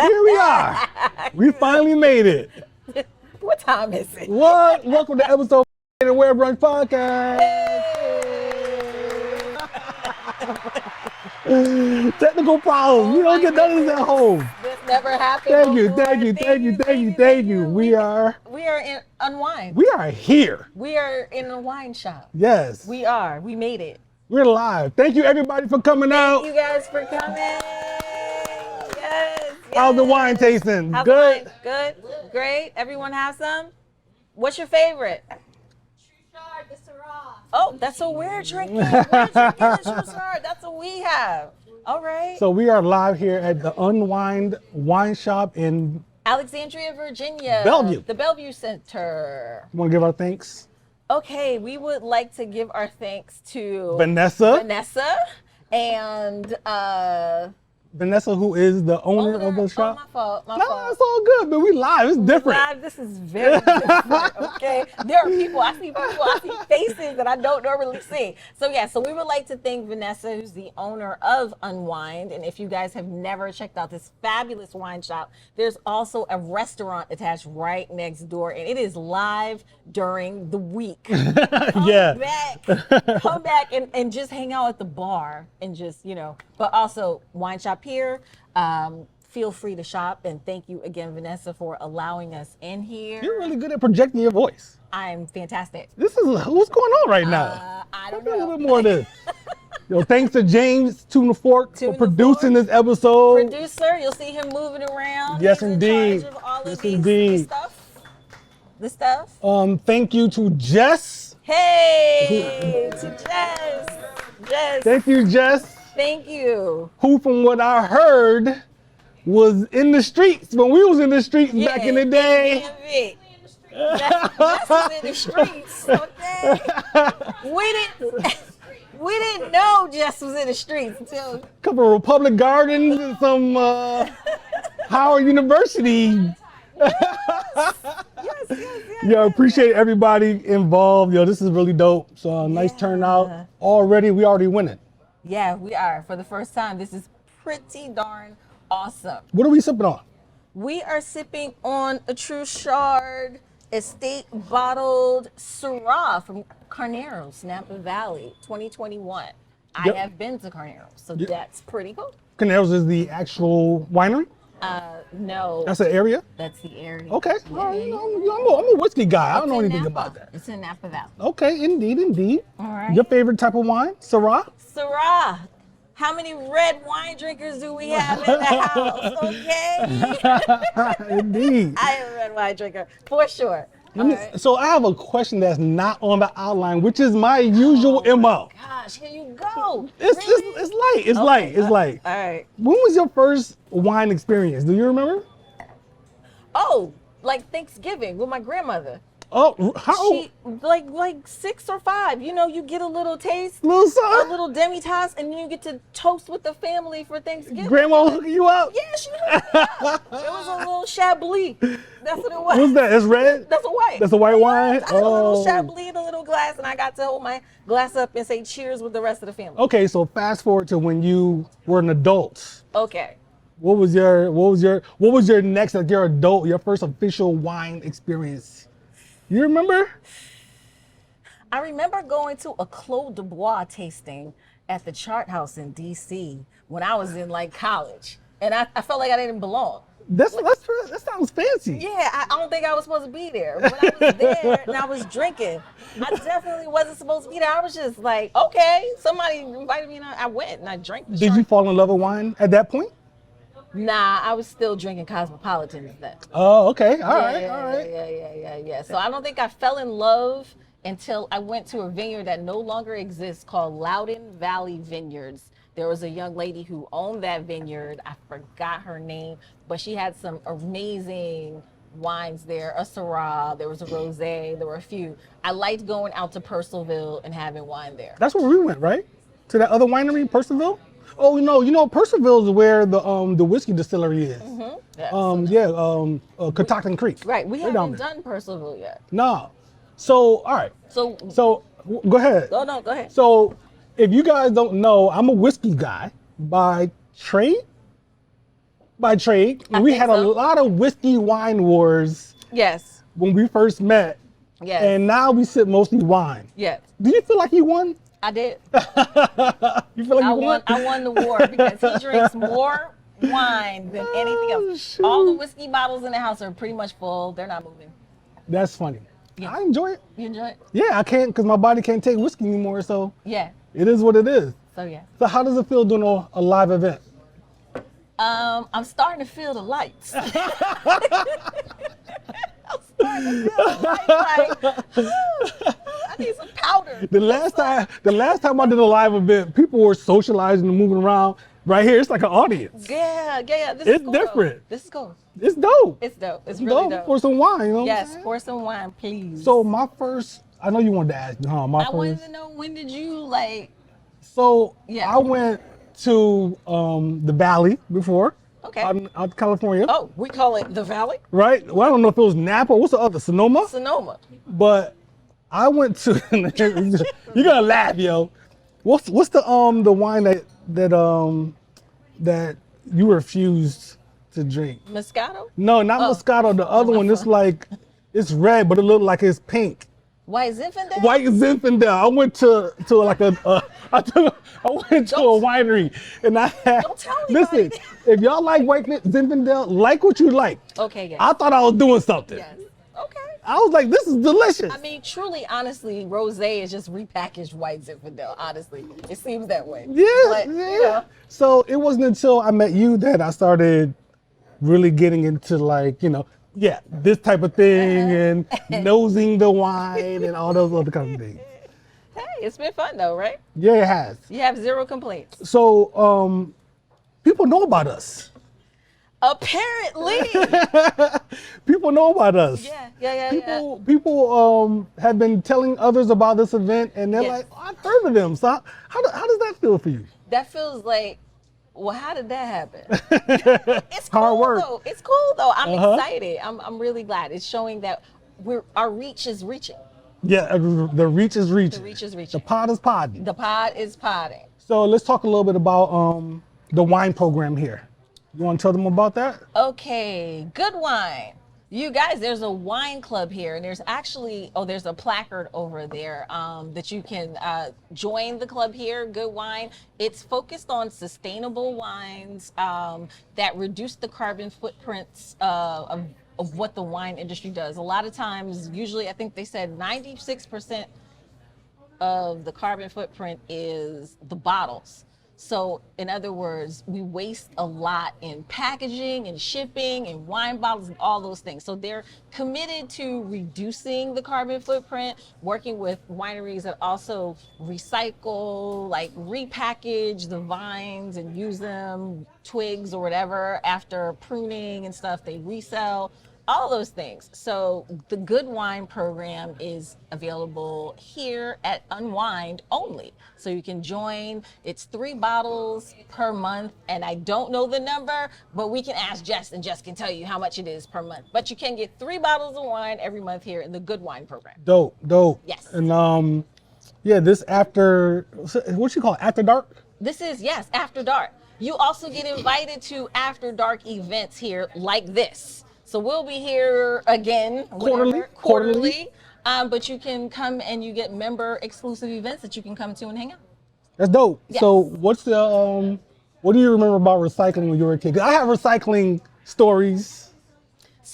Here we are. We finally made it. What time is it? What? Welcome to episode of the Brunch podcast. Technical problems. We don't get none of this at home. This never happened Thank you, before. thank you. We are in UnWined. We are here. We are in a wine shop. Yes. We are. We made it. We're live. Thank you everybody for coming out. Thank you guys for coming. Yes. How's the wine tasting? How's Good? the wine? Good. Great. Everyone have some? What's your favorite? The Syrah. Oh, that's what we're drinking. We're drinking the Troussard. That's what we have. All right. So we are live here at the UnWined wine shop in Alexandria, Virginia. Bellevue. The Bellevue Center. Want to give our thanks? Okay, we would like to give our thanks to Vanessa, and Vanessa, who is the owner of the shop. Oh, my fault. No, it's all good, but we live. It's different. Live, this is very different, okay? There are people, I see faces that I don't normally see. So yeah, so we would like to thank Vanessa, who's the owner of UnWined. And if you guys have never checked out this fabulous wine shop, there's also a restaurant attached right next door, and it is live during the week. Come back and just hang out at the bar and just, but also wine shop here. Feel free to shop, and thank you again, Vanessa, for allowing us in here. You're really good at projecting your voice. I'm fantastic. This is what's going on right now. I don't know. A know. little bit more of this. Thanks to James Tuna Fork for producing this episode. Producer, you'll see him moving around. Yes, He's indeed. in charge of all of Yes, these, indeed. The stuff. Thank you to Jess. Hey, to Jess. Thank you, Jess. Thank you. Who, from what I heard, was in the streets when we was in the streets back in the day. Jess was in the streets, okay? We didn't know Jess was in the streets until a couple of Republic Gardens and some Howard University. Yes. Yeah, appreciate everybody involved. This is really dope. So nice turnout already. We already winning. Yeah, we are. For the first time, this is pretty darn awesome. What are we sipping on? We are sipping on a Troussard estate bottled Syrah from Carneros, Napa Valley, 2021. Yep. I have been to Carneros, so that's pretty cool. Carneros is the actual winery? No. That's the area? That's the area. Okay. Yeah. I'm a whiskey guy. I don't know anything about that. It's in Napa Valley. Okay, indeed. All right. Your favorite type of wine? Syrah? Syrah. How many red wine drinkers do we have in the house? Okay. Indeed. I am a red wine drinker, for sure. So I have a question that's not on the outline, which is my usual MO. Gosh, here you go. It's light. All right. When was your first wine experience? Do you remember? Oh, like Thanksgiving with my grandmother. Oh, how? She like 6 or 5. You get a little taste, Little son? a little demi-tasse, and then you get to toast with the family for Thanksgiving. Grandma hooking you up? Yeah, she hooked me up. It was a little Chablis. That's what it was. What's that? It's red? That's a white. That's a white wine? I had a little Chablis in a little glass, and I got to hold my glass up and say cheers with the rest of the family. Okay, so fast forward to when you were an adult. Okay. What was your next, like your first official wine experience? You remember? I remember going to a Clos du Bois tasting at the Chart House in DC when I was in college, and I felt like I didn't belong. That sounds fancy. Yeah, I don't think I was supposed to be there. When I was there and I was drinking, I definitely wasn't supposed to be there. I was just like, okay, somebody invited me and I went and I drank. Did you fall in love with wine at that point? Nah, I was still drinking Cosmopolitans then. Oh, okay. All right. Yeah. So I don't think I fell in love until I went to a vineyard that no longer exists called Loudoun Valley Vineyards. There was a young lady who owned that vineyard. I forgot her name, but she had some amazing wines there. A Syrah, there was a Rosé, there were a few. I liked going out to Purcellville and having wine there. That's where we went, right? To that other winery, Purcellville? Oh, Purcellville is where the whiskey distillery is. Mm-hmm. Catoctin Creek. Right, we haven't done Purcellville yet. No. So, all right. So go ahead. No, go ahead. So, if you guys don't know, I'm a whiskey guy by trade. by trade. I We think had a so. lot of whiskey wine wars Yes. when we first met. Yes. And now we sip mostly wine. Yes. Do you feel like you won? I did. You feel like you won? I won the war because he drinks more wine than anything else. shoot. All the whiskey bottles in the house are pretty much full. They're not moving. That's funny. Yeah. I enjoy it. You enjoy it? Yeah, I can't because my body can't take whiskey anymore. So Yeah. it is what it is. So yeah. So how does it feel doing a live event? I'm starting to feel the lights. I'm starting to feel the lights. Like, I need some powder. The last time I did a live event, people were socializing and moving around. Right here, it's like an audience. Yeah. This It's is cool, different. Though. This is cool. It's dope. It's dope. It's really dope. For some wine, you know what I'm Yes, saying? pour some wine, please. So my first, I know you wanted to ask me, huh? I wanted to know, when did you like? So Yeah. I went to the Valley before. Okay. Out in California. Oh, we call it the Valley. Right? Well, I don't know if it was Napa. What's the other? Sonoma? Sonoma. But I went to. You're gonna laugh, yo. What's the wine that you refused to drink? Moscato. No, not Moscato. The other one. It's like it's red, but it looked like it's pink. White Zinfandel. White Zinfandel. I went to like a I went to a winery and I had. Don't tell anybody. Listen, if y'all like White Zinfandel, like what you like. Okay, yes. I thought I was doing something. Yes. Okay. I was like, this is delicious. I mean, truly, honestly, rosé is just repackaged White Zinfandel. Honestly, it seems that way. Yeah, But, yeah. You know, So it wasn't until I met you that I started really getting into this type of thing and nosing the wine and all those other kinds of things. hey, it's been fun though, right? Yeah, it has. You have zero complaints. So people know about us. Apparently. People know about us. Yeah. People have been telling others about this event, and they're Yes. like, oh, I've heard of them. So how does that feel for you? That feels like, well, how did that happen? It's Hard cool work. though. It's cool though. I'm Uh-huh. excited. I'm really glad. It's showing that our reach is reaching. Yeah, the reach is reaching. The reach is The reaching. pod is podding. The pod is podding. So let's talk a little bit about the wine program here. You want to tell them about that? Okay, good wine. You guys, there's a wine club here, and there's a placard over there that you can join the club here, Good Wine. It's focused on sustainable wines that reduce the carbon footprints of what the wine industry does. A lot of times, usually I think they said 96% of the carbon footprint is the bottles. So in other words, we waste a lot in packaging and shipping and wine bottles and all those things. So they're committed to reducing the carbon footprint, working with wineries that also recycle, like repackage the vines and use them, twigs or whatever, after pruning and stuff, they resell. All those things. So the Good Wine program is available here at UnWined only. So you can join. It's 3 bottles per month. And I don't know the number, but we can ask Jess and Jess can tell you how much it is per month. But you can get 3 bottles of wine every month here in the Good Wine program. Dope. Yes. And this after, what you call it, after dark? This is, yes, After Dark. You also get invited to After Dark events here like this. So we'll be here again quarterly. But you can come and you get member exclusive events that you can come to and hang out. That's dope. Yes. So what's the what do you remember about recycling when you were a kid? 'Cause I have recycling stories,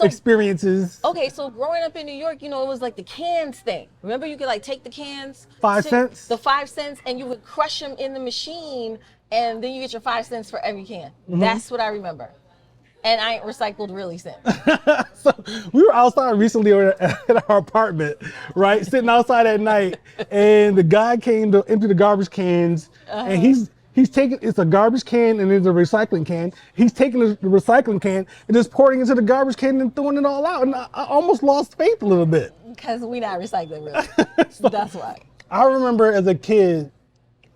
experiences. Okay, so growing up in New York, it was like the cans thing. Remember, you could like take the cans, 5 cents? the 5 cents, and you would crush them in the machine, and then you get your 5 cents for every can. That's what I remember. And I ain't recycled really since. So we were outside recently at our apartment, right? Sitting outside at night, and the guy came to empty the garbage cans, and he's taking, it's a garbage can and there's a recycling can. He's taking the recycling can and just pouring it into the garbage can and throwing it all out. And I almost lost faith a little bit. Because we not recycling really. That's why. I remember as a kid,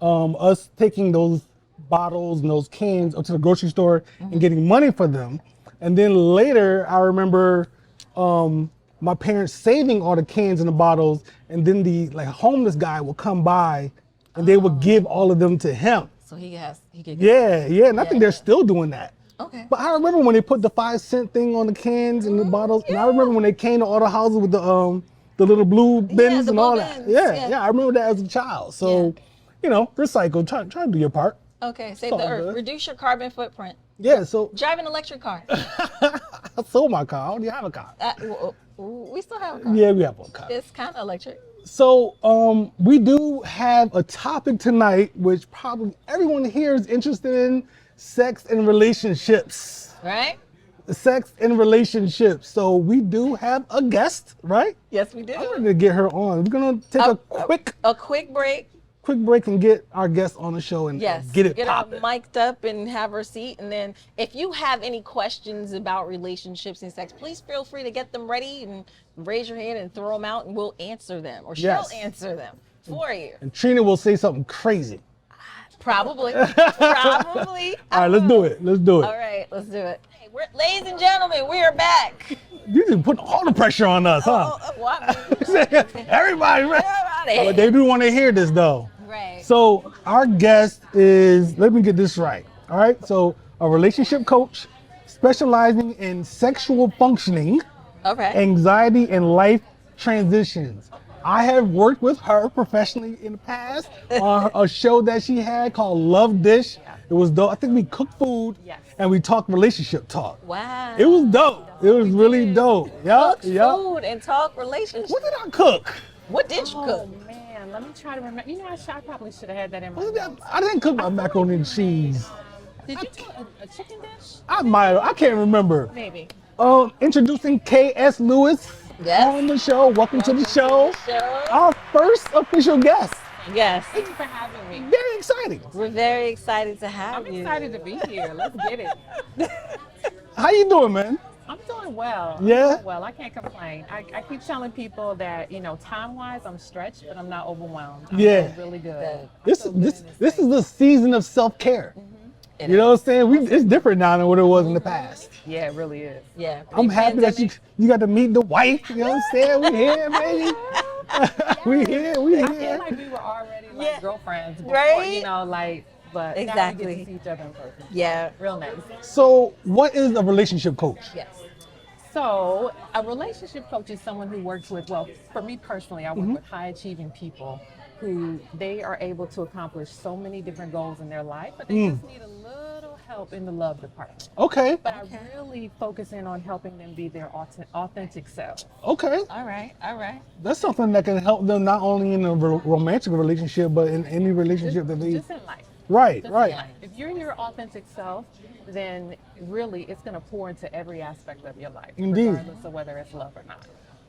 us taking those bottles and those cans up to the grocery store and getting money for them. And then later, I remember my parents saving all the cans and the bottles, and then the homeless guy would come by and they would give all of them to him. So he could. Yeah, and I think they're still doing that. Okay. But I remember when they put the 5 cent thing on the cans and the bottles, and I remember when they came to all the houses with the little blue bins the and blue all that. bins, Yeah, yeah. yeah, I remember that as a child. So, recycle. Try to do your part. Okay. Save all the earth. good. Reduce your carbon footprint. Yeah. So Drive an electric car. I sold my car. I already have a car. We still have a car. Yeah, we have one car. It's kind of electric. So we do have a topic tonight, which probably everyone here is interested in: sex and relationships. Right? Sex and relationships. So we do have a guest, right? Yes, we do. I'm ready to get her on. We're gonna take a quick break and get our guest on the show and Yes. get it her popping. mic'd up and have her seat. And then if you have any questions about relationships and sex, please feel free to get them ready and raise your hand and throw them out and we'll answer them. Or Yes. she'll answer them for you. And Trina will say something crazy. Probably. Probably. All right, let's do it. Let's do it. All right, let's do it. Hey, ladies and gentlemen, we are back. You just put all the pressure on us, huh? Everybody, right? But they do want to hear this though. Right. So our guest is, let me get this right. All right. So a relationship coach specializing in sexual functioning, Okay. anxiety, and life transitions. I have worked with her professionally in the past on a show that she had called Love Dish. It was dope. I think we cooked food and we talked relationship talk. Wow. It was dope. It was really dope. Yeah, Cook food and talk relationships. What did I cook? What did you cook? Oh man, let me try to remember. I probably should have had that in my What did notes. I didn't cook my macaroni and cheese. Did you do a chicken dish? I can't remember. Maybe. Introducing K.S. Lewis Yes. on the show. Welcome to the show. Our first official guest. Yes. Thank you for having me. Very exciting. We're very excited to have I'm you. excited to be here. Let's get it. How you doing, man? I'm doing well. Yeah? Well, I can't complain. I keep telling people that, time-wise, I'm stretched, but I'm not overwhelmed. I'm Yeah. doing really good. This is the season of self-care. It You know is. what I'm saying? It's different now than what it was in the past. Yeah, it really is. Yeah. I'm happy that you got to meet the wife. You know what I'm saying? We here, baby. we here. I feel like we were already girlfriends before, Right? but now we Exactly. get to see each other in person. Yeah. Real nice. So, what is a relationship coach? Yes. So, a relationship coach is someone who works with, well, for me personally, I work Mm-hmm. with high achieving people who they are able to accomplish so many different goals in their life, but they just need a little help in the love department. Okay. But I really focus in on helping them be their authentic self. Okay. All right. That's something that can help them not only in a romantic relationship, but in any relationship that they. Just in life. Right. Just Right. in life. If you're your authentic self, then really it's going to pour into every aspect of your life, Indeed. regardless of whether it's love or not.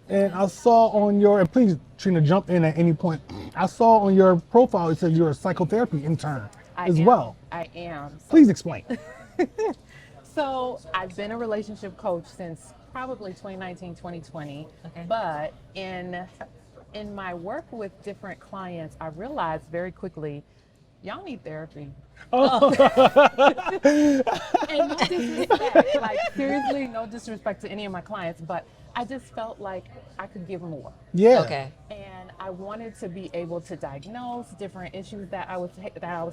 And I saw on your, and please, Trina, jump in at any point. I saw on your profile it says you're a psychotherapy intern as well. I am. Please explain. So I've been a relationship coach since probably 2019, 2020. Okay. But in my work with different clients, I realized very quickly, y'all need therapy. And no disrespect, like seriously, no disrespect to any of my clients, but I just felt like I could give more. Yeah. Okay. And I wanted to be able to diagnose different issues that I was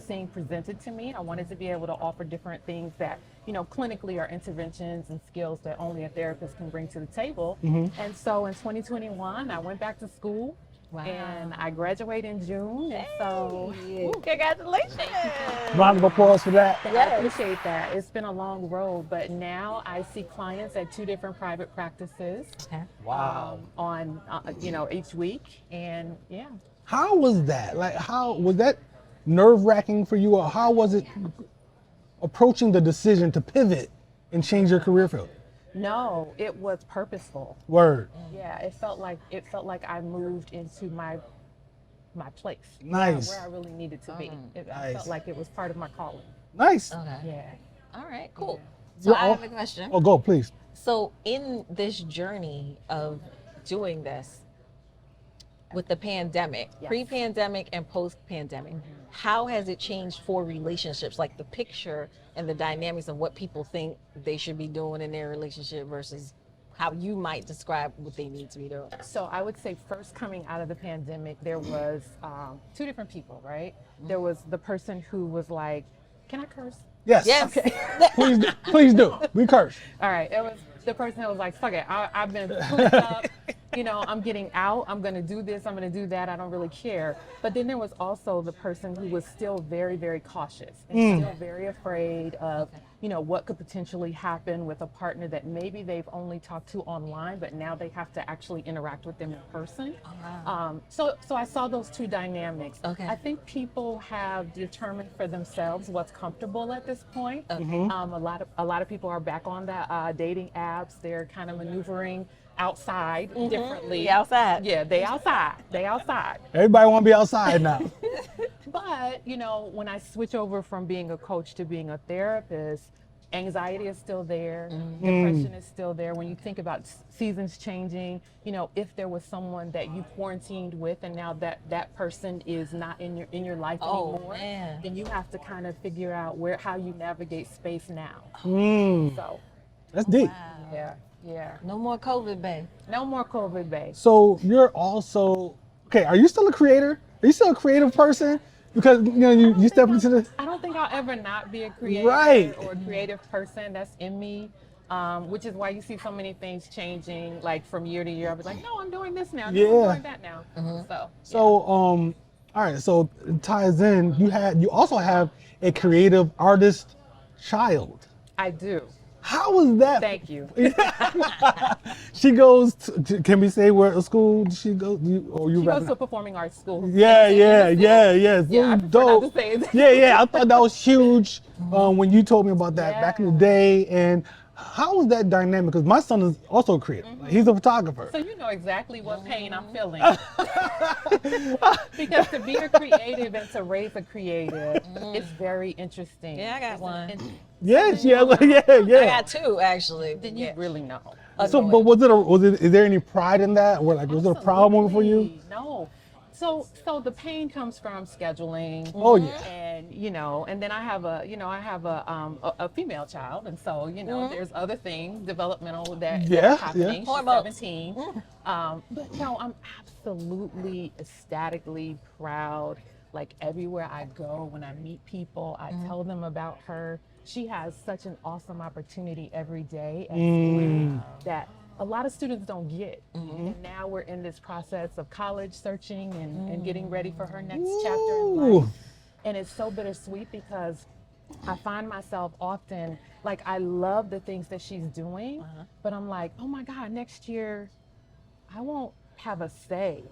seeing presented to me. I wanted to be able to offer different things that, clinically are interventions and skills that only a therapist can bring to the table. And so in 2021, I went back to school. Wow. And I graduate in June. And so Congratulations. Round of applause for that. I appreciate that. It's been a long road, but now I see clients at 2 different private practices. Okay. Wow. On each week, and yeah. How was that? Like, how was that nerve-wracking for you, or how was it approaching the decision to pivot and change your career field? No, it was purposeful. Word. Yeah, it felt like I moved into my place. Nice. Where I really needed to be. I Nice. felt like it was part of my calling. Nice. Okay. Yeah. All right. Cool. So I have a question. Oh, go, please. So in this journey of doing this with the pandemic, Yes. pre-pandemic and post-pandemic, how has it changed for relationships? Like the picture and the dynamics of what people think they should be doing in their relationship versus how you might describe what they need to be doing. So I would say first coming out of the pandemic, there was 2 different people, right? There was the person who was like, can I curse? Yes. Yes. Please do. We curse. All right, it was the person that was like, fuck it, I've been cooped up, I'm getting out, I'm gonna do this, I'm gonna do that, I don't really care. But then there was also the person who was still very, very cautious and still very afraid of, what could potentially happen with a partner that maybe they've only talked to online, but now they have to actually interact with them in person. So I saw those two dynamics. Okay. I think people have determined for themselves what's comfortable at this point. A lot of people are back on the dating apps. They're kind of maneuvering outside differently. They outside. Yeah, they outside. They outside. Everybody want to be outside now. But, when I switch over from being a coach to being a therapist, anxiety is still there, depression is still there. When you think about seasons changing, if there was someone that you quarantined with and now that person is not in your life anymore, man. then you have to kind of figure out how you navigate space now. So, That's deep. yeah. No more COVID, babe. No more COVID, babe. So you're also, okay, are you still a creator? Are you still a creative person? Because, you step into the... I don't think I'll ever not be a creator Right. or a creative person. That's in me, which is why you see so many things changing, like from year to year. I was like, no, I'm doing this now. No, Yeah. I'm doing that now. So, all right, so it ties in. You also have a creative artist child. I do. How was that? Thank you. She goes to, can we say where school she goes? Or you She rapping? goes to a performing arts school. Yeah. So Yeah, I prefer dope. not to say that. Yeah. I thought that was huge when you told me about that back in the day. And how was that dynamic? Because my son is also a creative. Like, he's a photographer. So you know exactly what pain I'm feeling. Because to be a creative and to raise a creative, it's very interesting. Yeah, I got one. Yes, I yeah. got two, actually. Then you really know. So, but is there any pride in that? Or like, was it a proud moment for you? Absolutely. No. So the pain comes from scheduling. Oh, yeah. And and then I have a female child, and so there's other things developmental that are happening. She's Hormones. 17. But no, I'm absolutely ecstatically proud. Like everywhere I go, when I meet people, I tell them about her. She has such an awesome opportunity every day at school that a lot of students don't get. And now we're in this process of college searching and getting ready for her next chapter in life. And it's so bittersweet because I find myself often, like, I love the things that she's doing, but I'm like, oh my God, next year I won't have a say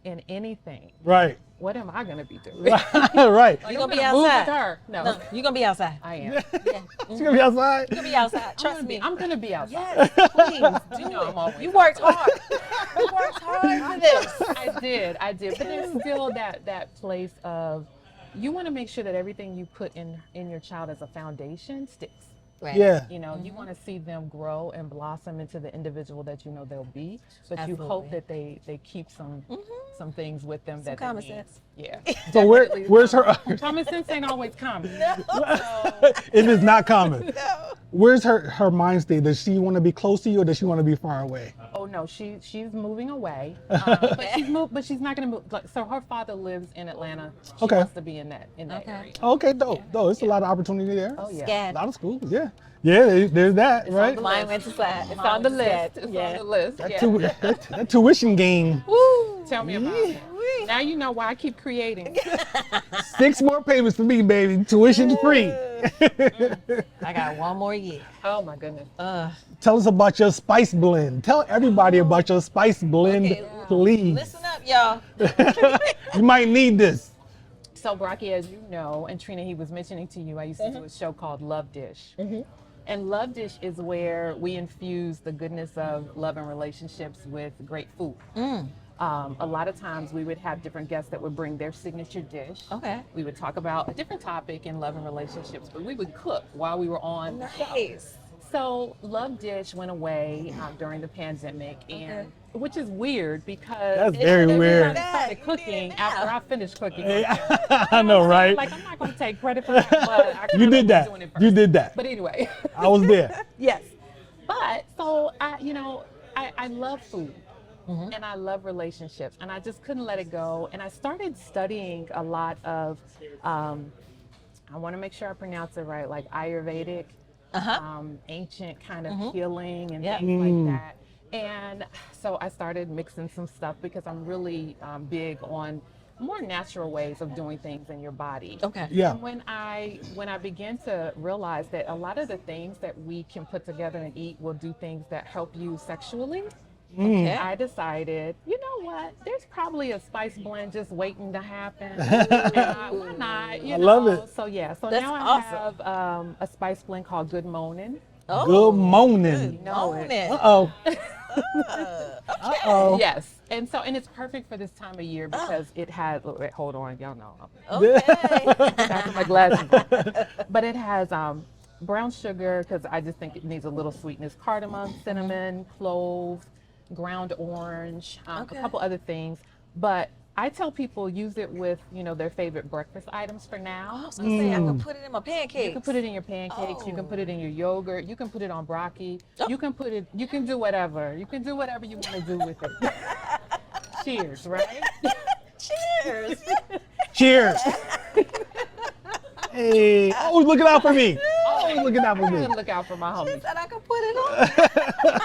in anything. Right. What am I gonna be doing? Right. You gonna be move with outside? her? No, You gonna be outside? I am. She's gonna be outside. You gonna be outside? Trust me. I'm gonna be outside. Yes, please do You know I'm always You worked hard. You worked hard for this. I did. But there's still that place of you want to make sure that everything you put in your child as a foundation sticks. Right. Yeah. You want to see them grow and blossom into the individual that they'll be, but you Absolutely. hope that they keep some things with them that common they need. sense. Yeah. So where's her? Common sense ain't always common. It is not common. Where's her mind state? Does she want to be close to you, or does she want to be far away? Oh no, she's moving away, but she's not gonna move. So her father lives in Atlanta. She Okay. wants to be in that Okay. area. Okay, dope. It's a lot of opportunity there. Oh yeah. A Scared. lot of schools. Yeah. There's that, right? Mine went to side. It's on the list. It's Yeah. on the list. That, Yeah. that tuition game. Woo. Tell me about it. Now you know why I keep creating. 6 more payments for me, baby. Tuition free. I got one more year. Oh my goodness. Tell us about your spice blend. Tell everybody about your spice blend, Okay, please. Listen up, y'all. You might need this. So Brocky, as you know, and Trina, he was mentioning to you, I used to do a show called Love Dish. And Love Dish is where we infuse the goodness of love and relationships with great food. A lot of times we would have different guests that would bring their signature dish. Okay. We would talk about a different topic in love and relationships, but we would cook while we were on the show. Nice. So Love Dish went away during the pandemic, and which is weird because That's very weird. I started cooking after I finished cooking. I know, right? Like, I'm not going to take credit for that, but I You kinda did was that. doing it first. You did that. But anyway, I was there. yes. But so I love food. And I love relationships, and I just couldn't let it go. And I started studying a lot of I want to make sure I pronounce it right, like Ayurvedic, ancient kind of healing and Yep. things like that. And so I started mixing some stuff because I'm really big on more natural ways of doing things in your body. Okay. Yeah. And when I began to realize that a lot of the things that we can put together and eat will do things that help you sexually, Okay. I decided, you know what? There's probably a spice blend just waiting to happen. And why not? You I know? love it. So yeah. So That's now I awesome. have a spice blend called Good Moanin'. Good morning. You know it. Morning. Uh-oh. Okay. Uh-oh. Yes. And so, and it's perfect for this time of year because it has. Wait, hold on, y'all know. Okay. I put my glasses on. But it has brown sugar because I just think it needs a little sweetness. Cardamom, cinnamon, clove, ground orange, a couple other things. But I tell people use it with, you know, their favorite breakfast items for now. I was gonna say I could put it in my pancakes. You can put it in your pancakes. You can put it in your yogurt. You can put it on broccoli. You can put it. You can do whatever. You can do whatever you want to do with it. Cheers, right? Cheers. Cheers. Hey, always looking out for me. Always looking out for me. Look out for my homies. Said I could put it on.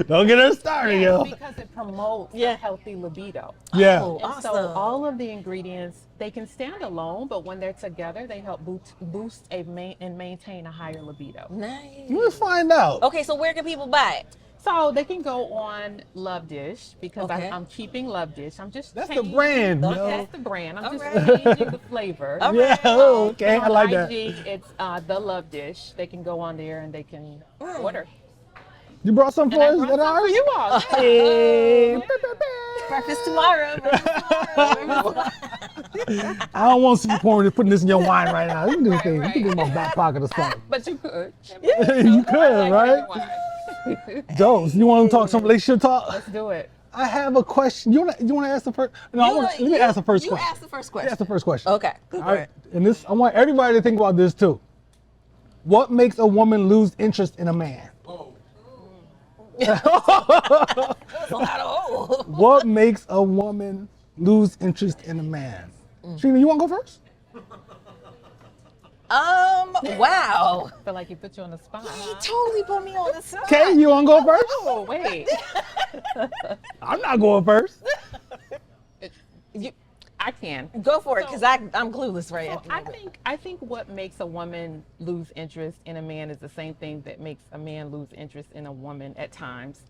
Don't get her started, yo. Because it promotes Yeah. a healthy libido. Yeah. Oh, And so awesome. all of the ingredients, they can stand alone, but when they're together, they help boost and maintain a higher libido. Nice. Let's find out. Okay, so where can people buy it? So they can go on Love Dish because Okay. I'm keeping Love Dish. I'm just That's the changing- brand, yo. That's the brand. I'm just Alright. changing the flavor. Yeah, oh, okay, I On like that. IG, it's the Love Dish. They can go on there and they can order. You brought some for And I us brought at some for ours? you all. Hey. Breakfast tomorrow. I don't want to see you putting this in your wine right now. You can do this thing. You can do it in my back pocket or something. But you could. You could, right? Jokes. You want to talk some relationship talk? Let's do it. I have a question. You want to ask the first? No, let me ask the first You question. ask the first Ask question. the first question. Okay. Go All for right. it. And this, I want everybody to think about this too. What makes a woman lose interest in a man? That's a lot of What makes a woman lose interest in a man? Sheena, you want to go first? Wow. I feel like he put you on the spot. He totally put me on the spot. Okay, you want to go first? Oh, wait. I'm not going first. I can. Go for it, because I'm clueless right So at the moment. I think what makes a woman lose interest in a man is the same thing that makes a man lose interest in a woman at times.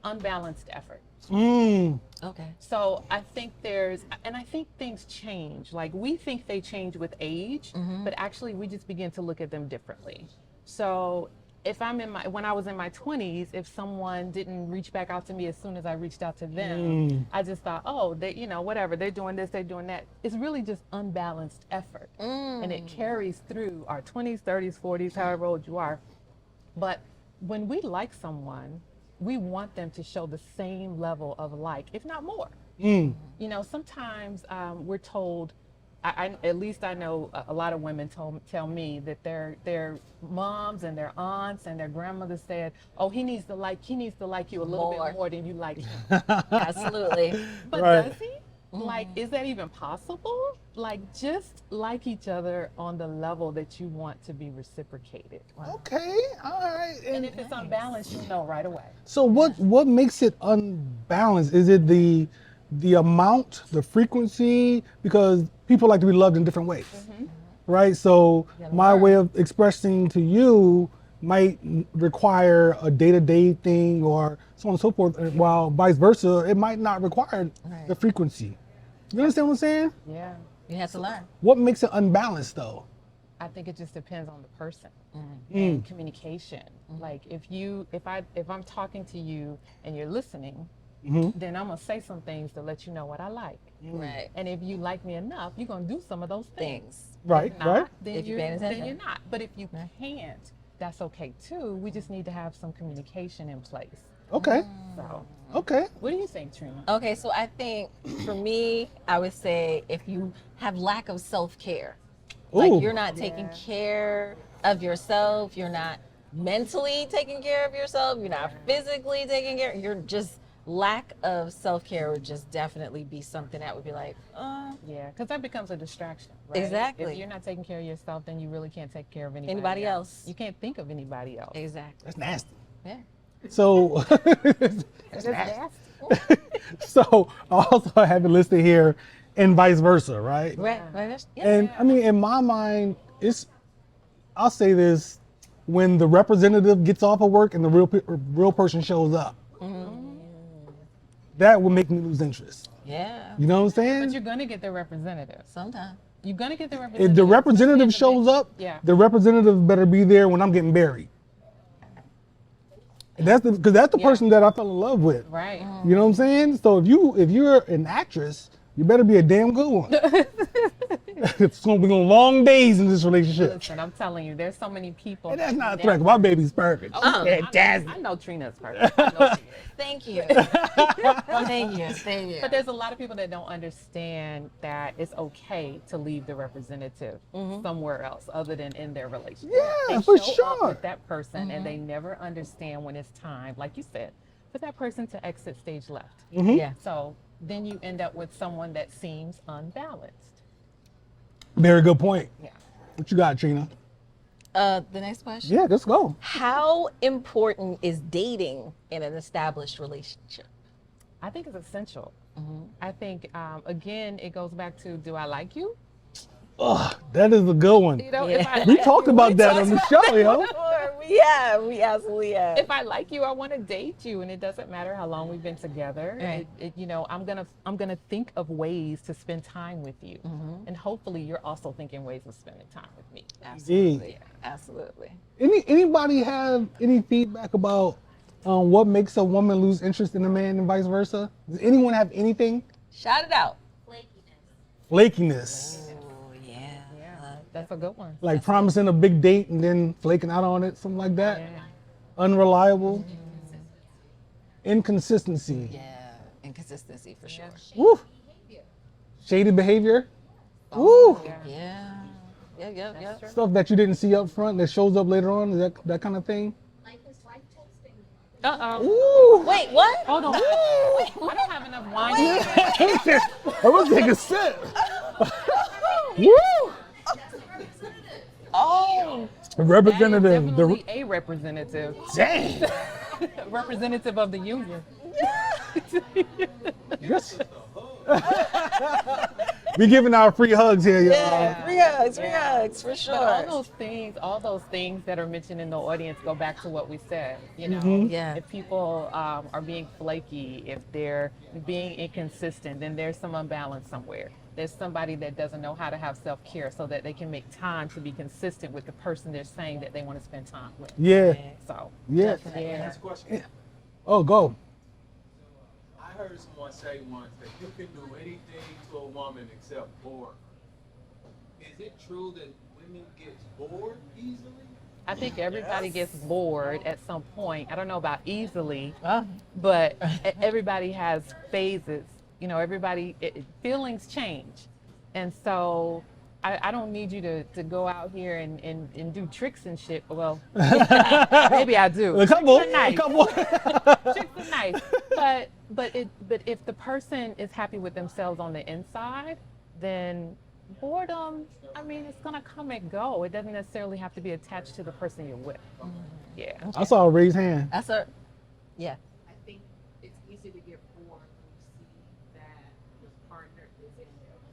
Unbalanced effort. Okay. So I think I think things change. Like we think they change with age, but actually we just begin to look at them differently. So if when I was in my 20s, if someone didn't reach back out to me as soon as I reached out to them, I just thought, oh, they, you know, whatever, they're doing this, they're doing that. It's really just unbalanced effort. And it carries through our 20s, 30s, 40s, however old you are. But when we like someone, we want them to show the same level of like, if not more. You know, sometimes we're told, at least I know a lot of women tell me that their moms and their aunts and their grandmothers said, "Oh, he needs to like you a little bit more than you like him." Absolutely. But Right. does he? Like, is that even possible? Like, just like each other on the level that you want to be reciprocated. Okay, all right. And if it's unbalanced, you know right away. So what makes it unbalanced? Is it the amount, the frequency? Because people like to be loved in different ways, right? So my way of expressing to you might require a day-to-day thing or so on and so forth, while vice versa, it might not require the frequency. You understand what I'm saying? Yeah. You have to learn. What makes it unbalanced though? I think it just depends on the person and communication. Like if I'm talking to you and you're listening, then I'm gonna say some things to let you know what I like. Right. And if you like me enough, you're gonna do some of those things. Things. Right, If not, right. Then If you're paying then attention. you're not. But if you can't, that's okay too. We just need to have some communication in place. Okay, So, okay. what do you think, Trina? Okay, so I think for me, I would say if you have lack of self-care, Ooh. like you're not taking care of yourself, you're not mentally taking care of yourself, you're not physically taking care, you're just lack of self-care would just definitely be something that would be like, Yeah, because that becomes a distraction, right? Exactly. If you're not taking care of yourself, then you really can't take care of Anybody else. You can't think of anybody else. exactly. That's nasty. Yeah. So, It's nasty. so I also have it listed here, and vice versa, right? Right. Yeah. And I mean, in my mind, I'll say this: when the representative gets off of work and the real person shows up, that will make me lose interest. Yeah. You know what I'm saying? But you're gonna get the representative. Sometimes. You're gonna get the representative. If the representative shows up, Yeah. the representative better be there when I'm getting buried. And that's because that's the person that I fell in love with. Right. You know what I'm saying? So if you're an actress, you better be a damn good one. It's gonna be long days in this relationship. Listen, I'm telling you, there's so many people. And that's not a threat. 'Cause my baby's perfect. She's fantastic. I know Trina's perfect. I know she is. Thank you. Thank you. Thank you. But there's a lot of people that don't understand that it's okay to leave the representative somewhere else other than in their relationship. Yeah, They for show up sure. with that person and they never understand when it's time, like you said, for that person to exit stage left. Yeah. So then you end up with someone that seems unbalanced. Very good point. Yeah. What you got, Trina? The next question. Yeah, let's go. How important is dating in an established relationship? I think it's essential. I think, again, it goes back to, do I like you? Ugh, that is a good one. You know, Yeah. if I We like talked you, about that on the show, yo. Yeah, we absolutely have. if I like you, I want to date you, and it doesn't matter how long we've been together. Right. You know, I'm gonna think of ways to spend time with you, and hopefully, you're also thinking ways of spending time with me. Absolutely. Absolutely. Anybody have any feedback about what makes a woman lose interest in a man and vice versa? Does anyone have anything? Shout it out. Flakiness. Oh, yeah. Yeah, that's a good one. Like promising a big date and then flaking out on it, something like that. Yeah. Unreliable. Inconsistency. Yeah. Inconsistency for sure. Woo. Shady behavior. Woo. Yeah. Yeah. Stuff that you didn't see up front that shows up later on, is that kind of thing? Like his wife texting. Uh-oh. Ooh. Wait, what? Hold on. I don't have enough wine. I was taking a sip. Woo. Oh. Representative. Definitely a representative. Dang. Representative of the union. Yes. We giving our free hugs here, y'all. Yeah, free hugs, for sure. But all those things that are mentioned in the audience go back to what we said. You know, Yeah. if people are being flaky, if they're being inconsistent, then there's some unbalance somewhere. There's somebody that doesn't know how to have self-care so that they can make time to be consistent with the person they're saying that they want to spend time with. Yeah. So, Yeah. yeah. Question. Oh, go. I heard someone say once that you can do anything to a woman except bore. Is it true that women get bored easily? I think everybody gets bored at some point. I don't know about easily, Oh. but everybody has phases. You know, feelings change. And so I don't need you to go out here and do tricks and shit. Well, maybe I do. A couple. Tricks are nice. A couple. Tricks are nice. But if the person is happy with themselves on the inside, then boredom, I mean, it's gonna come and go. It doesn't necessarily have to be attached to the person you're with. Yeah. I saw a raised hand. That's a, yeah. I think it's easy to get bored when you see that your partner isn't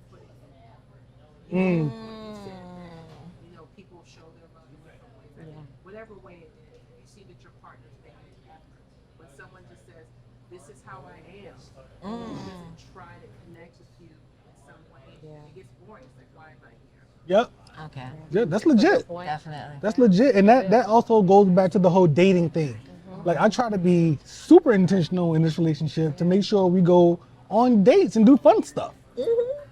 putting in effort. Mm. You know, people show their love in different ways. Yeah. Whatever way it is, you see that your partner's making an effort. When someone just says, "This is how I am," doesn't try to connect with you in some way, it gets boring. It's like, why am I here? Yep. Okay. Yeah, that's legit. Definitely. That's legit. And that also goes back to the whole dating thing. Like I try to be super intentional in this relationship to make sure we go on dates and do fun stuff.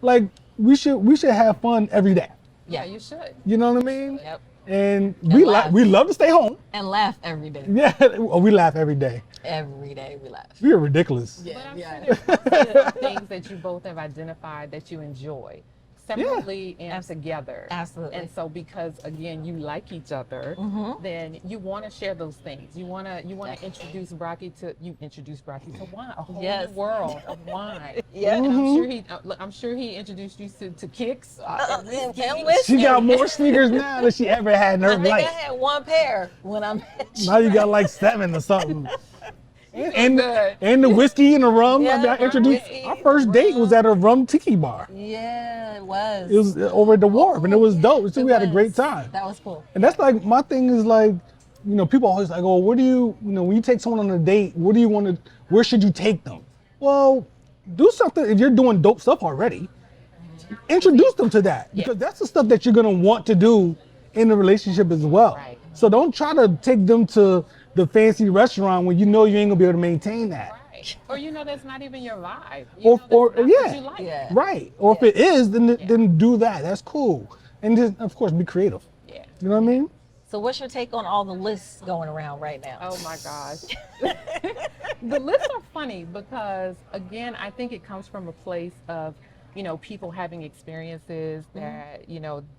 Like we should have fun every day. Yeah, you should. You know what I mean? Yep. And laugh. we love to stay home. And laugh every day. Yeah, we laugh every day. Every day we laugh. We are ridiculous. But I'm sure there's also things that you both have identified that you enjoy. separately and Absolutely. together. Absolutely. And so because again you like each other, then you want to share those things. You want to introduce Brocky to wine, a whole Yes. new world of wine. Yeah. And I'm sure he introduced you to kicks. And She whiskey. got more sneakers now than she ever had in her I think I life. had one pair when I met you. Now you got like 7 or something. And good. the whiskey and the rum. I mean, Yeah, I introduced whiskey, our first date was at a rum tiki bar. Yeah, it was. It was over at the Wharf, and it was dope. So we had a great time. That was cool. And that's like my thing is like, people always like, oh, what do you, when you take someone on a date, what do you want to, where should you take them? Well, do something. If you're doing dope stuff already, introduce them to that, because that's the stuff that you're gonna want to do in a relationship as well. Right. So don't try to take them to the fancy restaurant when you know you ain't gonna be able to maintain that. Right. Or that's not even your vibe. Or That's not yeah. what you like. Yeah. Right. Or if it is, then do that. That's cool. And then of course be creative. Yeah. You know what I mean? So what's your take on all the lists going around right now? Oh my gosh. The lists are funny because again, I think it comes from a place of, people having experiences that,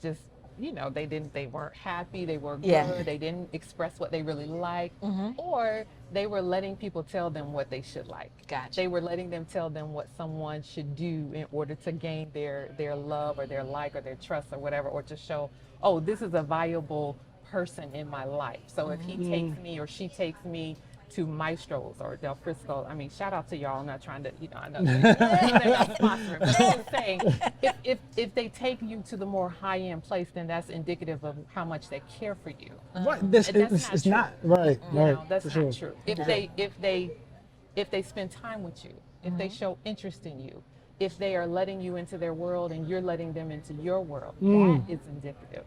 just, they weren't happy, they were good, Yeah. they didn't express what they really liked, or they were letting people tell them what they should like. Gotcha. They were letting them tell them what someone should do in order to gain their love or their like or their trust or whatever, or to show, oh, this is a valuable person in my life. So if he takes me or she takes me to Maestro's or Del Frisco, I mean, shout out to y'all. I'm not trying to, I know they're not sponsoring, but I'm just saying, if they take you to the more high-end place, then that's indicative of how much they care for you. Right. And that's It's true. not. Right. Right. That's for not sure. true. If they spend time with you, if they show interest in you, if they are letting you into their world and you're letting them into your world, that is indicative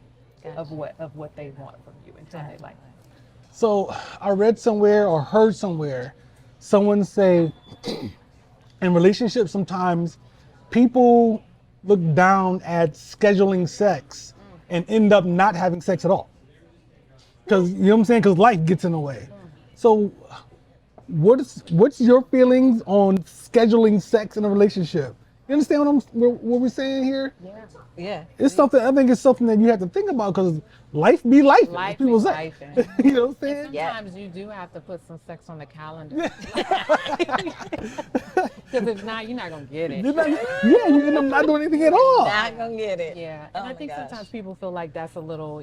of what they want from you and how they like. So I read somewhere or heard somewhere someone say in relationships sometimes people look down at scheduling sex and end up not having sex at all. Because, you know what I'm saying? Because life gets in the way. So what's your feelings on scheduling sex in a relationship? You understand what we're saying here? Yeah. Yeah. It's something, I think it's something that you have to think about, because life be life. Life People be say. lifing. You know what I'm saying? Sometimes you do have to put some sex on the calendar. Because if not, you're not going to get it. You end up not doing anything at all. Not gonna get it. Yeah, Oh and I my think gosh. sometimes people feel like that's a little,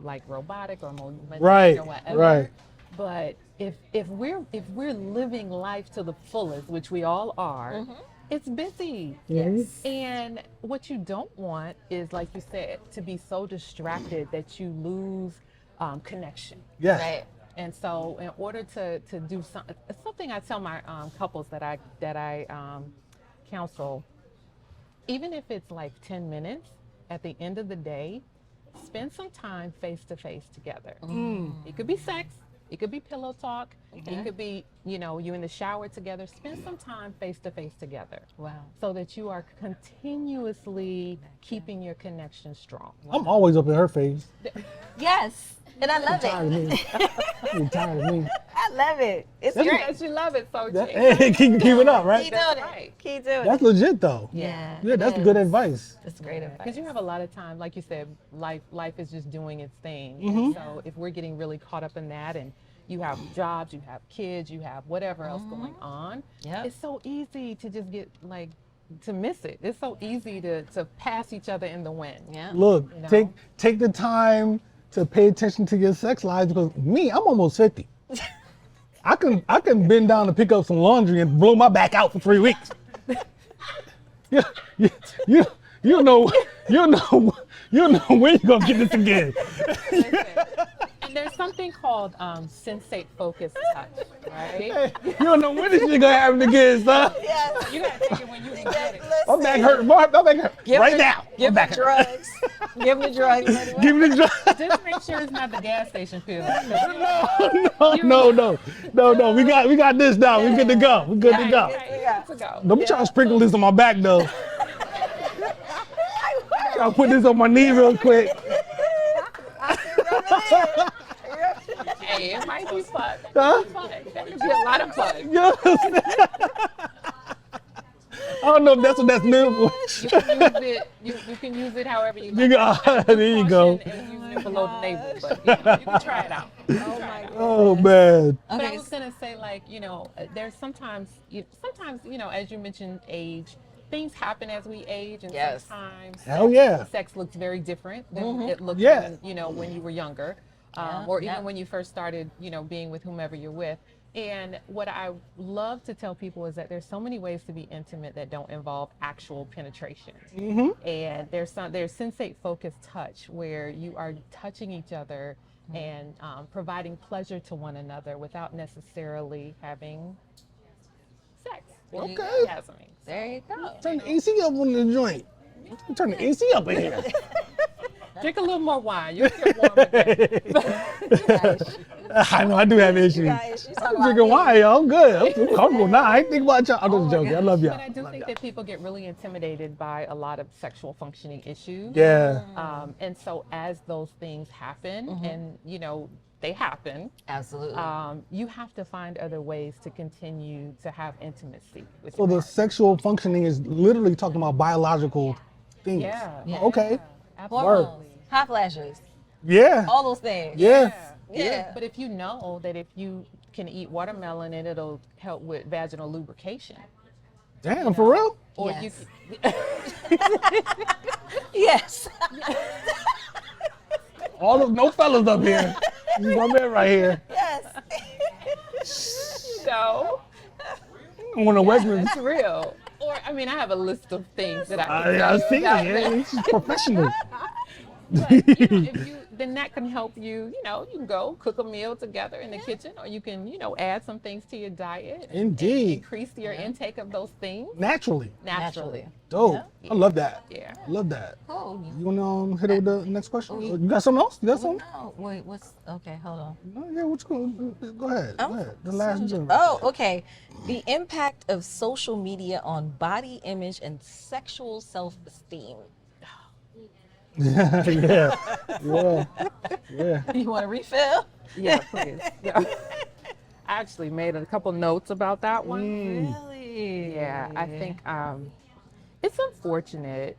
like robotic or Right, or whatever. right. But if we're living life to the fullest, which we all are, it's busy. Yes. And what you don't want is, like you said, to be so distracted that you lose connection. Yes. Right. And so, in order to do something I tell my couples that I counsel, even if it's like 10 minutes, at the end of the day, spend some time face to face together. It could be sex, it could be pillow talk, it could be, you in the shower together. Spend some time face to face together. Wow. So that you are continuously keeping your connection strong. I'm always up in her face. Yes. And I love Tired of it. me. You're tired of me. I love it. It's That's great. Yes, you love it, so Hey, keep it up, right? Keep That's doing right. it. Keep doing That's it. legit though. Yeah. Yeah, that's it good is. advice. That's great advice. Because you have a lot of time, like you said, life is just doing its thing. And so if we're getting really caught up in that, and you have jobs, you have kids, you have whatever else going on, Yep. it's so easy to just get to miss it. It's so easy to pass each other in the wind. Yeah. Look, You know? take the time to pay attention to your sex lives, because I'm almost 50. I can bend down to pick up some laundry and blow my back out for 3 weeks. You know when you're gonna get this again. Listen, and there's something called sensate focus touch, right? You don't know when this shit gonna happen again, son. Yes. You gotta take it when you can get it. My back hurt. My back hurt right now. Give My me back hurt. drugs. Give me drugs. Anyway. Give me the drug. Just make sure it's not the gas station pill. No. We got this now. We're good to go. We're good to go. Right, good to go. Don't be trying to sprinkle this on my back though. I'll put this on my knee real quick. Hey, it might be fun. Huh? That could be a lot of fun. You know what I'm saying? I don't know if that's what that's meant for. You can use it. You You can use it however you You like. go- there you go. Caution is using it below the navel, but you can try it out. Oh my goodness. Oh man. But I Okay. was gonna say, like, there's sometimes, as you mentioned, age. Things happen as we age, and Yes. sometimes Hell yeah. sex looks very different than it looked Yeah. when you were younger, Yeah, or even yeah. when you first started, being with whomever you're with. And what I love to tell people is that there's so many ways to be intimate that don't involve actual penetration. And there's sensate focused touch where you are touching each other and providing pleasure to one another without necessarily having sex or Okay. orgasming. There you go. Turn the AC up on the joint. Turn the AC up in here. Drink a little more wine. You'll get warm again. I know I do have issues. I'm drinking wine, yo. I'm good. I'm comfortable now. I ain't think about y'all. I'm just joking. I love y'all. But I do think that people get really intimidated by a lot of sexual functioning issues. Yeah. And so as those things happen, and they happen, Absolutely. you have to find other ways to continue to have intimacy with So your the partner. sexual functioning is literally talking about biological things. Yeah. Okay. Absolutely. Hot flashes. Yeah. All those things. Yeah. Yeah. But if you know that if you can eat watermelon and it'll help with vaginal lubrication, Damn, for real? or Yes. you can, Yes. All of no fellas up here. This is my man right here. Yes. I'm on the Westman. it's real. Or I mean, I have a list of things that I can I tell you see it. about Yeah, that. it's just professional. Then that can help you. You can go cook a meal together in the kitchen, or you can, add some things to your diet. Indeed. Increase your intake of those things Naturally. naturally. Dope. I love that. Yeah. I love that. Oh. You want to hit it with the next question? You got something else? You got something? No. Wait. Okay. Hold on. No, yeah, what's going Go ahead. Go ahead. The last one. Oh, okay. The impact of social media on body image and sexual self-esteem. Yeah. You want to refill? Yeah, please. Yeah. I actually made a couple notes about that one. Really? Yeah, I think it's unfortunate.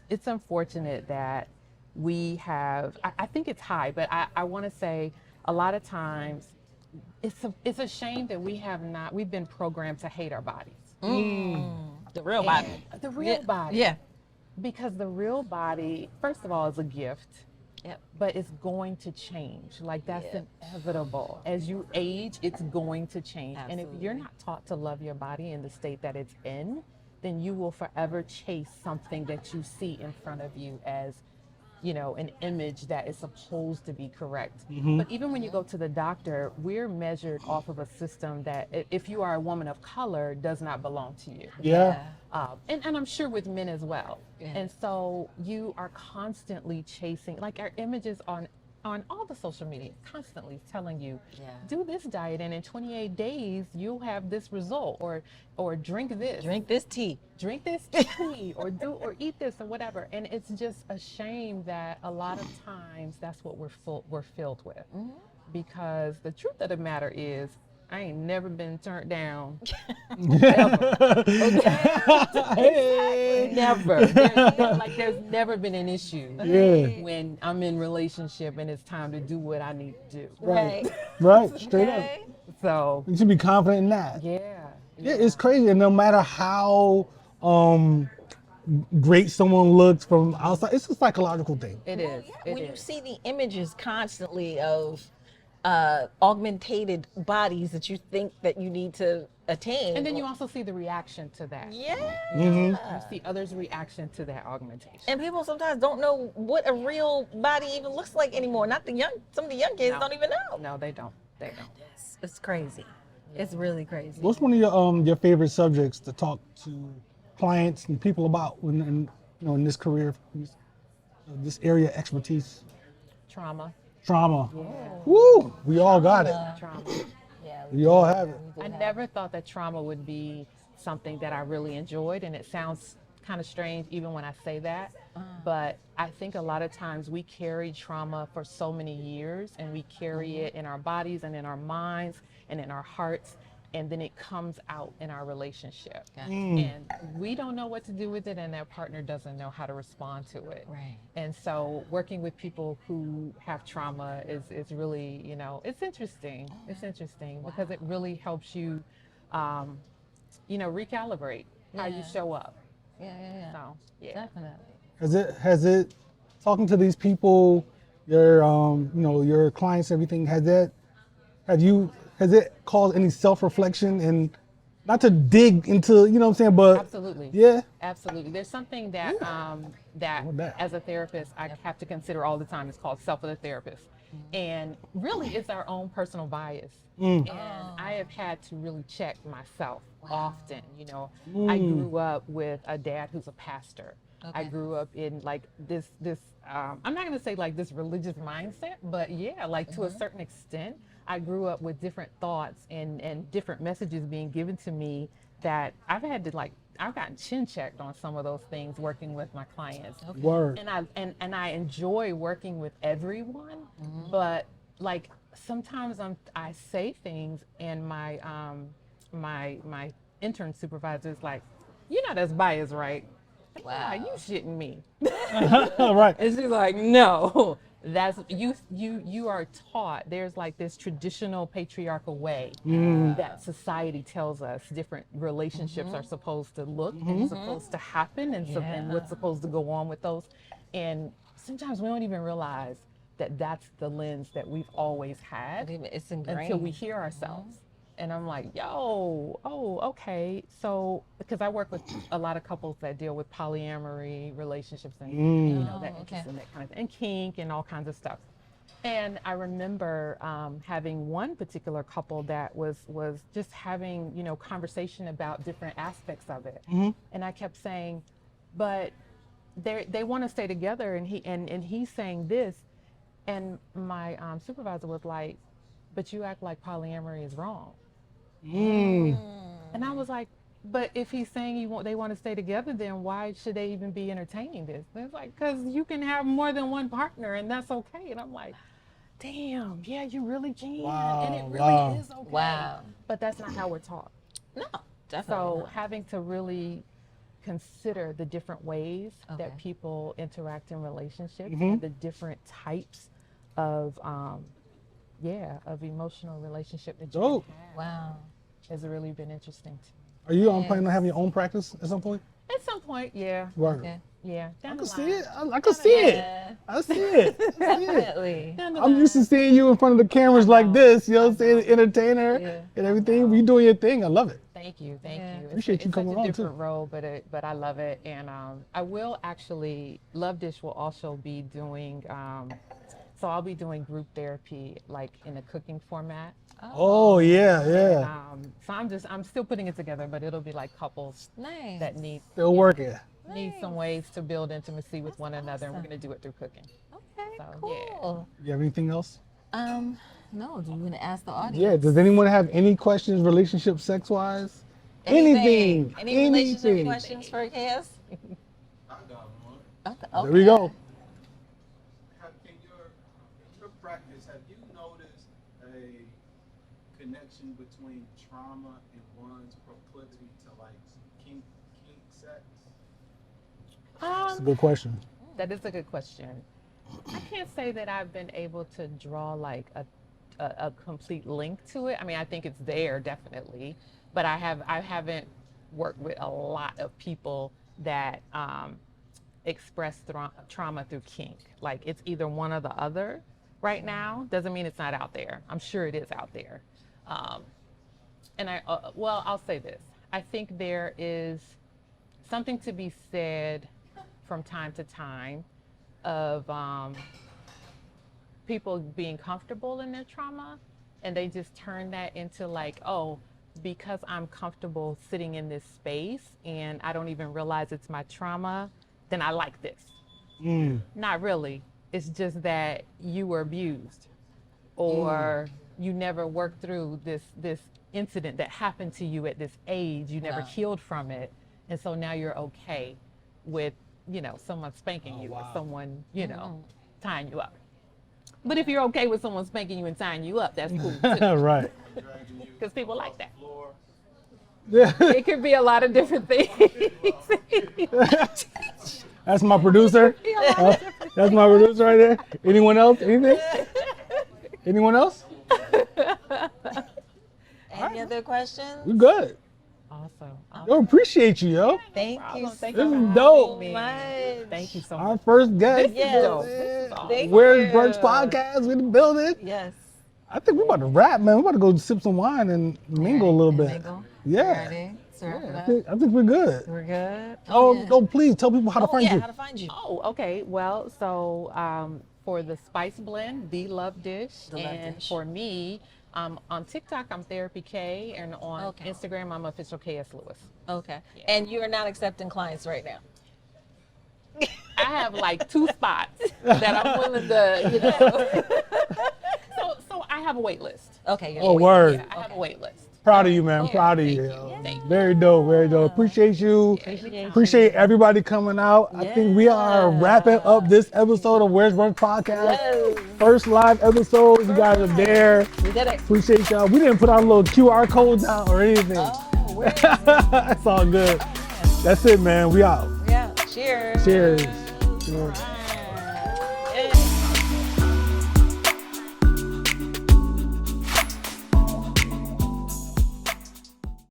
It's unfortunate that we have. I think it's high, but I want to say a lot of times it's a shame that we've been programmed to hate our bodies. The real body. The real body. Yeah. Because the real body, first of all, is a gift. Yep. But it's going to change. Like that's inevitable. As you age, it's going to change. And if you're not taught to love your body in the state that it's in, then you will forever chase something that you see in front of you as, an image that is supposed to be correct. But even when you go to the doctor, we're measured off of a system that if you are a woman of color, does not belong to you. Yeah. And I'm sure with men as well. Yeah. And so you are constantly chasing, like our images on all the social media, constantly telling you, do this diet, and in 28 days you'll have this result, or drink this, Drink this tea. or eat this or whatever. And it's just a shame that a lot of times that's what we're filled with, because the truth of the matter is, I ain't never been turned down. Ever. Never. There's never been an issue when I'm in relationship and it's time to do what I need to do. Right. Right. Straight up. So You should be confident in that. yeah. Yeah, it's crazy. And no matter how great someone looks from outside, it's a psychological thing. It is. It When you is. see the images constantly of augmentated bodies that you think that you need to attain. And then you also see the reaction to that. Yeah. You see others' reaction to that augmentation. And people sometimes don't know what a real body even looks like anymore. Some of the young kids No. don't even know. No, they don't. They don't. It's crazy. It's really crazy. What's one of your favorite subjects to talk to clients and people about in this career, this area of expertise? Trauma. Trauma. Woo! We all got it. Trauma. Yeah. We all have it. I never thought that trauma would be something that I really enjoyed, and it sounds kind of strange even when I say that, but I think a lot of times we carry trauma for so many years, and we carry it in our bodies and in our minds and in our hearts, and then it comes out in our relationship. Gotcha. And we don't know what to do with it, and their partner doesn't know how to respond to it. Right. And so working with people who have trauma is really, you know, it's interesting. It's interesting because it really helps you, you know, recalibrate how you Yeah. show up. Yeah. So, yeah. Definitely. Has it talking to these people, your you know, your clients, everything, has it caused any self-reflection, and not to dig into, you know what I'm saying, but Absolutely. yeah. Absolutely. There's something that that What that? as a therapist I have to consider all the time. It's called self of the therapist. And really it's our own personal bias. And I have had to really check myself often. You know, I grew up with a dad who's a pastor. I Okay. grew up in like this I'm not going to say like this religious mindset, but yeah, like to a certain extent, I grew up with different thoughts and different messages being given to me that I've had to like, I've gotten chin checked on some of those things working with my clients. Word. And I enjoy working with everyone, but like sometimes I say things and my my intern supervisor is like, you're not as biased, right? Wow. You shitting me. Right. And she's like, no, that's you are taught. There's like this traditional patriarchal way that society tells us different relationships are supposed to look and supposed to happen and what's supposed to go on with those. And sometimes we don't even realize that that's the lens that we've always had It's ingrained. until we hear ourselves. And I'm like, yo, oh, okay. So, because I work with a lot of couples that deal with polyamory relationships and, you know, that interest in that kind of thing, and kink and all kinds of stuff. And I remember having one particular couple that was just having, you know, conversation about different aspects of it. And I kept saying, but they want to stay together, and he's saying this, and my supervisor was like, but you act like polyamory is wrong. And I was like, but if he's saying they want to stay together, then why should they even be entertaining this? And it's like, because you can have more than one partner, and that's okay. And I'm like, damn, yeah, you really can. And it really is okay. Wow. But that's not how we're taught. No, definitely. So not. having to really consider the different ways that people interact in relationships and the different types of of emotional relationship that you Dope. can have Wow. has really been interesting to me. Are you planning on having your own practice at some point? At some point, yeah. Word. Okay. Yeah. I Down can the see line. it. I can see it. Yeah. I see it. I see it. Definitely. Down the I'm used to line. seeing you in front of the cameras like this, you know what I'm saying, entertainer Yeah. and everything. You doing your thing. I love it. Thank you. Appreciate you coming It's on, a too. different role, but I love it. And I will actually, Love Dish will also be doing, so I'll be doing group therapy like in a cooking format. Oh, yeah. So I'm still putting it together, but it'll be like couples Nice. that need Still working. some ways to build intimacy with one another, and we're going to do it through cooking. Okay, So, cool. You have anything else? No, do you want to ask the audience? Yeah. Does anyone have any questions, relationship, sex-wise? Anything. Any relationship questions for Cass? I got one. Okay. There we go. In your practice, have you noticed a connection between trauma and one's proclivity to like kink sex? That's a good question. That is a good question. I can't say that I've been able to draw like a complete link to it. I mean, I think it's there definitely, but I haven't worked with a lot of people that express trauma through kink. Like it's either one or the other right now. Doesn't mean it's not out there. I'm sure it is out there. And I'll say this. I think there is something to be said from time to time of people being comfortable in their trauma, and they just turn that into like, oh, because I'm comfortable sitting in this space and I don't even realize it's my trauma, then I like this. Not really. It's just that you were abused, or you never worked through this incident that happened to you at this age. You never healed from it, and so now you're okay with, you know, someone spanking you or someone, you know, tying you up. But if you're okay with someone spanking you and tying you up, that's cool too. Right. Dragging you Because people like that. across the floor It could be a lot of different things. That's my producer. That's my producer right there. Anyone else? Anything? Anyone else? Any other questions? We good. Awesome. Yo, appreciate you, yo. Thank you Thank This you is for dope. having me. much. Thank you so Our much. first guest. Yes. Dope. This is awesome. Thank Where's you. Brunch Podcast? We in the building. Yes. I think we're about to wrap, man. We're about to go sip some wine and mingle a little bit. Mingle. Yeah. Ready? So Yeah, I think we're good. we're good. Oh, please tell people how to find yeah, you. how to find you. Oh, okay. Well, so for the spice blend, The Love Dish, The Love and Dish. for me, on TikTok I'm Therapy K, and on Okay. Instagram I'm Official KS Lewis. Okay. And you are not accepting clients right now. I have like 2 spots that I'm willing to, so I have a wait list. Okay. Oh, word. I have a wait list. Proud of you, man. Proud of you. Very dope, very dope. Appreciate you. Appreciate everybody coming out. I think we are wrapping up this episode of Where's Brunch Podcast. Yes. First live episode. You guys are there. We did it. Appreciate y'all. We didn't put our little QR codes out or anything. Oh, where is it? That's all good. That's it, man. We out. Yeah. Cheers. Cheers. All right.